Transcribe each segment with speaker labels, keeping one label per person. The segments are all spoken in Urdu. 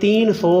Speaker 1: 300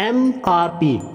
Speaker 1: MRP,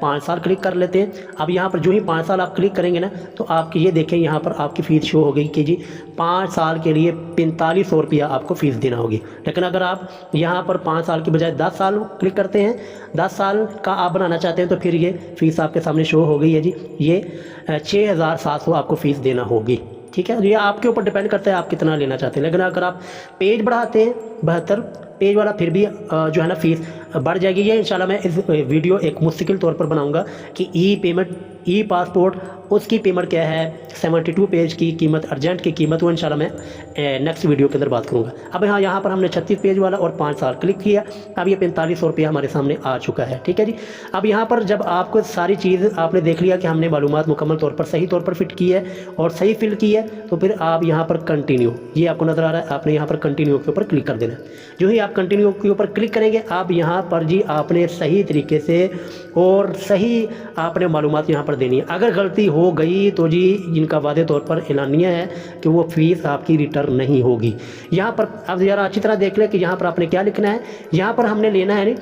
Speaker 1: 5 سال کلک کر لیتے ہیں. اب یہاں پر جو ہی 5 سال آپ کلک کریں گے نا تو آپ کی یہ دیکھیں یہاں پر آپ کی فیس شو ہو گئی کہ جی 5 سال کے لیے 4500 روپیہ آپ کو فیس دینا ہوگی. لیکن اگر آپ یہاں پر 5 سال کی بجائے 10 سال کلک کرتے ہیں, 10 سال کا آپ بنانا چاہتے ہیں, تو پھر یہ فیس آپ کے سامنے شو ہو گئی ہے جی. یہ 6700 آپ کو فیس دینا ہوگی. ٹھیک ہے, یہ آپ کے اوپر ڈیپینڈ کرتا ہے آپ کتنا لینا چاہتے ہیں. لیکن اگر آپ پیج بڑھاتے ہیں 72 پیج والا, پھر بھی جو ہے نا فیس بڑھ جائے گی. یہ انشاءاللہ میں اس ویڈیو ایک مستقل طور پر بناؤں گا کہ ای پیمنٹ, ای پاسپورٹ, اس کی پیمنٹ کیا ہے, 72 پیج کی قیمت, ارجنٹ کی قیمت, وہ انشاءاللہ میں نیکسٹ ویڈیو کے اندر بات کروں گا. اب یہاں پر ہم نے 36 پیج والا اور 5 سال کلک کیا. اب یہ 4500 روپیہ ہمارے سامنے آ چکا ہے. ٹھیک ہے جی. اب یہاں پر جب آپ کو ساری چیز آپ نے دیکھ لیا کہ ہم نے معلومات مکمل طور پر صحیح طور پر فٹ کی ہے اور صحیح فل کی ہے, تو پھر آپ یہاں پر کنٹینیو, یہ آپ کو نظر آ رہا ہے, آپ نے یہاں پر کنٹینیو کے اوپر کلک کر دینا ہے. جو ہی آپ کنٹینیو کے اوپر کلک کریں گے, آپ یہاں پر جی آپ نے صحیح طریقے سے اور صحیح آپ نے معلومات یہاں پر دینی ہے. اگر غلطی ہو گئی تو جی جن کا واضح طور پر اعلانیہ ہے کہ وہ فیس آپ کی ریٹرن نہیں ہوگی. یہاں پر اب ذرا اچھی طرح دیکھ لیں کہ یہاں پر آپ نے کیا لکھنا ہے. یہاں پر ہم نے لینا ہے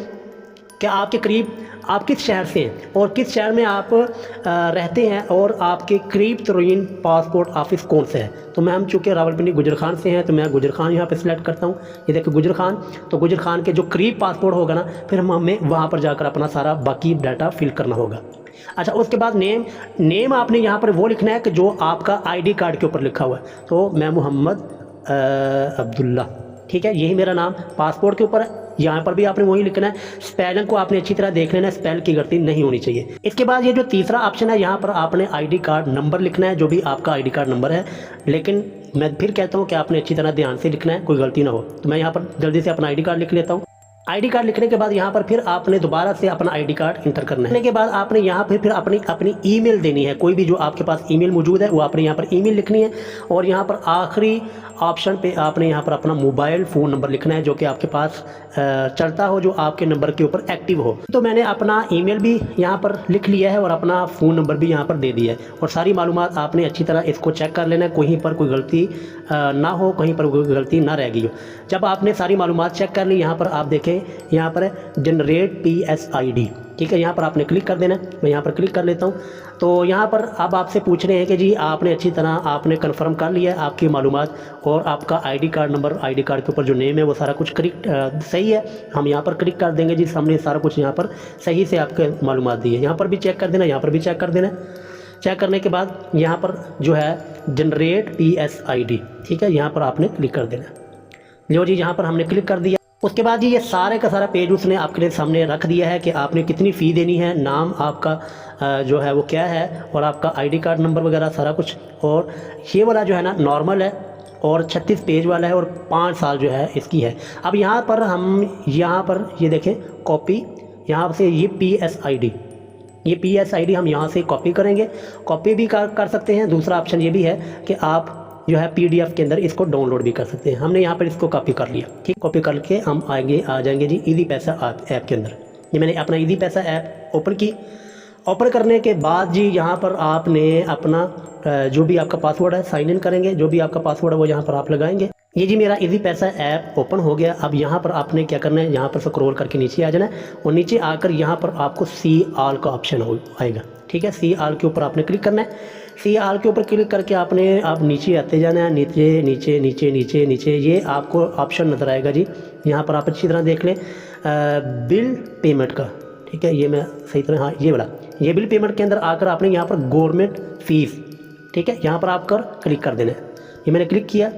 Speaker 1: کہ آپ کے قریب آپ کس شہر سے ہیں اور کس شہر میں آپ رہتے ہیں اور آپ کے قریب ترین پاسپورٹ آفس کون سے ہے. تو میں ہم چونکہ راولپنڈی گجر خان سے ہیں تو میں گجر خان یہاں پہ سلیکٹ کرتا ہوں. یہ دیکھیں گجر خان, تو گجر خان کے جو قریب پاسپورٹ ہوگا نا, پھر ہمیں وہاں پر جا کر اپنا سارا باقی ڈاٹا فل کرنا ہوگا. اچھا, اس کے بعد نیم آپ نے یہاں پر وہ لکھنا ہے کہ جو آپ کا آئی ڈی کارڈ کے اوپر لکھا ہوا ہے. تو میں محمد عبداللہ, ٹھیک ہے, یہی میرا نام پاسپورٹ کے اوپر ہے. یہاں پر بھی آپ نے وہی لکھنا ہے. اسپیلنگ کو آپ نے اچھی طرح دیکھ لینا ہے, اسپیل کی غلطی نہیں ہونی چاہیے. اس کے بعد یہ جو تیسرا آپشن ہے, یہاں پر آپ نے آئی ڈی کارڈ نمبر لکھنا ہے, جو بھی آپ کا آئی ڈی کارڈ نمبر ہے. لیکن میں پھر کہتا ہوں کہ آپ نے اچھی طرح دھیان سے لکھنا ہے, کوئی غلطی نہ ہو. تو میں یہاں پر جلدی سے اپنا آئی ڈی کارڈ لکھ لیتا ہوں. آئی ڈی کارڈ لکھنے کے بعد یہاں پر پھر آپ نے دوبارہ سے اپنا آئی ڈی کارڈ انٹر کرنا ہے. کے بعد آپ نے یہاں پھر اپنی ای میل دینی ہے. کوئی بھی جو آپ کے پاس ای میل موجود ہے وہ آپ نے یہاں پر ای میل لکھنی ہے. اور یہاں پر آخری آپشن پہ آپ نے یہاں پر اپنا موبائل فون نمبر لکھنا ہے جو کہ آپ کے پاس چلتا ہو, جو آپ کے نمبر کے اوپر ایکٹیو ہو. تو میں نے اپنا ای میل بھی یہاں پر لکھ لیا ہے اور اپنا فون نمبر بھی یہاں پر دے دیا ہے. اور ساری معلومات آپ نے اچھی طرح اس کو چیک کر لینا ہے, کہیں پر کوئی غلطی نہ ہو, کہیں پر کوئی غلطی نہ رہ گئی ہو. جب آپ نے ساری معلومات چیک کر لی, یہاں پر آپ دیکھیں یہاں پر generate P S I D. ٹھیک ہے, یہاں پر آپ نے کلک کر دینا ہے. میں یہاں پر کلک کر لیتا ہوں. تو یہاں پر اب آپ سے پوچھ رہے ہیں کہ جی آپ نے اچھی طرح آپ نے کنفرم کر لیا ہے آپ کی معلومات اور آپ کا I D card number, I D card کے اوپر جو نیم ہے وہ سارا کچھ کریکٹ صحیح ہے. ہم یہاں پر کلک کر دیں گے جی, سامنے سارا کچھ یہاں پر صحیح سے آپ کے معلومات دی ہے. یہاں پر بھی چیک کر دینا, یہاں پر بھی چیک کر دینا. چیک کرنے کے بعد یہاں پر جو ہے generate P S I D, ٹھیک ہے, یہاں پر آپ نے کلک کر دینا. جو جی یہاں پر ہم نے کلک کر دیا. اس کے بعد جی یہ سارے کا سارا پیج اس نے آپ کے سامنے رکھ دیا ہے کہ آپ نے کتنی فی دینی ہے, نام آپ کا جو ہے وہ کیا ہے, اور آپ کا آئی ڈی کارڈ نمبر وغیرہ سارا کچھ. اور یہ والا جو ہے نا نارمل ہے اور 36 پیج والا ہے اور 5 سال جو ہے اس کی ہے. اب یہاں پر ہم یہاں پر یہ دیکھیں کاپی, یہاں سے یہ پی ایس آئی ڈی, یہ پی ایس آئی ڈی ہم یہاں سے کاپی کریں گے. کاپی بھی کر سکتے ہیں. دوسرا آپشن یہ بھی ہے کہ آپ جو ہے پی ڈی ایف کے اندر اس کو ڈاؤن لوڈ بھی کر سکتے ہیں. ہم نے یہاں پر اس کو کاپی کر لیا. ٹھیک, کاپی کر کے ہم آ جائیں گے جی ایزی پیسہ ایپ کے اندر. یہ میں نے اپنا ایزی پیسہ ایپ اوپن کی. اوپن کرنے کے بعد جی یہاں پر آپ نے اپنا جو بھی آپ کا پاسورڈ ہے سائن ان کریں گے. جو بھی آپ کا پاسورڈ ہے وہ یہاں پر آپ لگائیں گے. یہ جی میرا ایزی پیسہ ایپ اوپن ہو گیا. اب یہاں پر آپ نے کیا کرنا ہے, یہاں پر سکرول کر کے نیچے آ جانا ہے اور نیچے آ کر یہاں پر آپ کو سی آل کا آپشن آئے گا. ٹھیک ہے, سی آل کے اوپر آپ نے کلک کرنا ہے. سی آل کے اوپر کلک کر کے آپ نیچے آتے جانا ہے, نیچے نیچے نیچے نیچے نیچے. یہ آپ کو آپشن نظر آئے گا جی. یہاں پر آپ اچھی طرح دیکھ لیں بل پیمنٹ کا. ٹھیک ہے, یہ میں صحیح طرح, ہاں یہ والا, یہ بل پیمنٹ کے اندر آ کر آپ نے یہاں پر گورنمنٹ فیس, ٹھیک ہے, یہاں پر آپ کلک کر دینا ہے. یہ میں نے کلک کیا.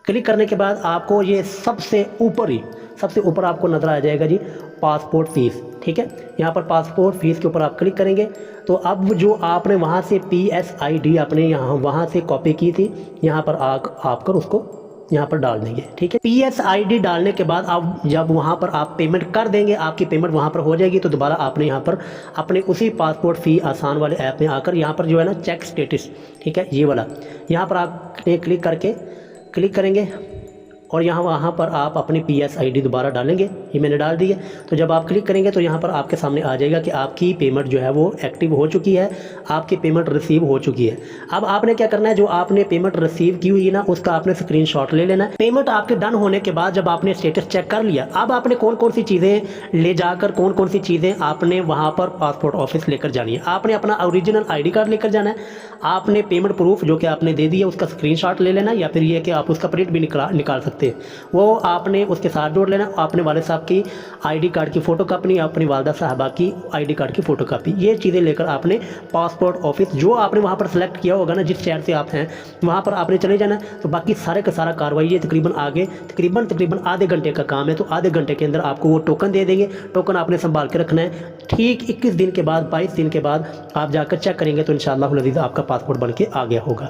Speaker 1: کلک کرنے کے بعد آپ کو یہ سب سے اوپر آپ کو نظر آ جائے گا جی پاسپورٹ فیس. ٹھیک ہے, یہاں پر پاسپورٹ فیس کے اوپر آپ کلک کریں گے. تو اب جو آپ نے وہاں سے پی ایس آئی ڈی اپنے وہاں سے کاپی کی تھی, یہاں پر آپ کر اس کو یہاں پر ڈال دیں گے. ٹھیک ہے, پی ایس آئی ڈی ڈالنے کے بعد اب جب وہاں پر آپ پیمنٹ کر دیں گے, آپ کی پیمنٹ وہاں پر ہو جائے گی. تو دوبارہ آپ نے یہاں پر اپنے اسی پاسپورٹ فی آسان والے ایپ میں آ کر یہاں پر جو ہے نا چیک اسٹیٹس, ٹھیک ہے, یہ والا, یہاں پر آپ کلک کریں گے اور وہاں پر آپ اپنی پی ایس آئی ڈی دوبارہ ڈالیں گے. یہ میں نے ڈال دی ہے. تو جب آپ کلک کریں گے تو یہاں پر آپ کے سامنے آ جائے گا کہ آپ کی پیمنٹ جو ہے وہ ایکٹیو ہو چکی ہے, آپ کی پیمنٹ ریسیو ہو چکی ہے. اب آپ نے کیا کرنا ہے, جو آپ نے پیمنٹ ریسیو کی ہوئی نا اس کا آپ نے اسکرین شاٹ لے لینا ہے. پیمنٹ آپ کے ڈن ہونے کے بعد جب آپ نے اسٹیٹس چیک کر لیا, اب آپ نے کون کون سی چیزیں لے جا کر, کون کون سی چیزیں آپ نے وہاں پر پاسپورٹ آفس لے کر جانی ہے. آپ نے اپنا اوریجنل آئی ڈی کارڈ لے کر جانا ہے, آپ نے پیمنٹ پروف جو کہ آپ نے دے دیا اس کا اسکرین شاٹ لے لینا, یا پھر یہ کہ آپ اس کا پرنٹ بھی نکال سکتے ہیں, وہ آپ نے اس کے ساتھ جوڑ لینا. اپنے والد صاحب کی آئی ڈی کارڈ کی فوٹو کاپی, اپنی والدہ صاحبہ کی آئی ڈی کارڈ کی فوٹو کاپی, یہ چیزیں لے کر آپ نے پاسپورٹ آفس جو آپ نے وہاں پر سلیکٹ کیا ہوگا نا, جس شہر سے آپ ہیں وہاں پر آپ نے چلے جانا ہے. تو باقی سارے کا سارا کاروائی ہے تقریباً آگے تقریباً آدھے گھنٹے کا کام ہے. تو آدھے گھنٹے کے اندر آپ کو وہ ٹوکن دے دیں گے. ٹوکن آپ نے سنبھال کے رکھنا ہے. ٹھیک 21 دن کے بعد 22 دن کے بعد آپ جا کر چیک کریں گے تو انشاءاللہ العزیز آپ کا پاسپورٹ بن کے آ گیا ہوگا.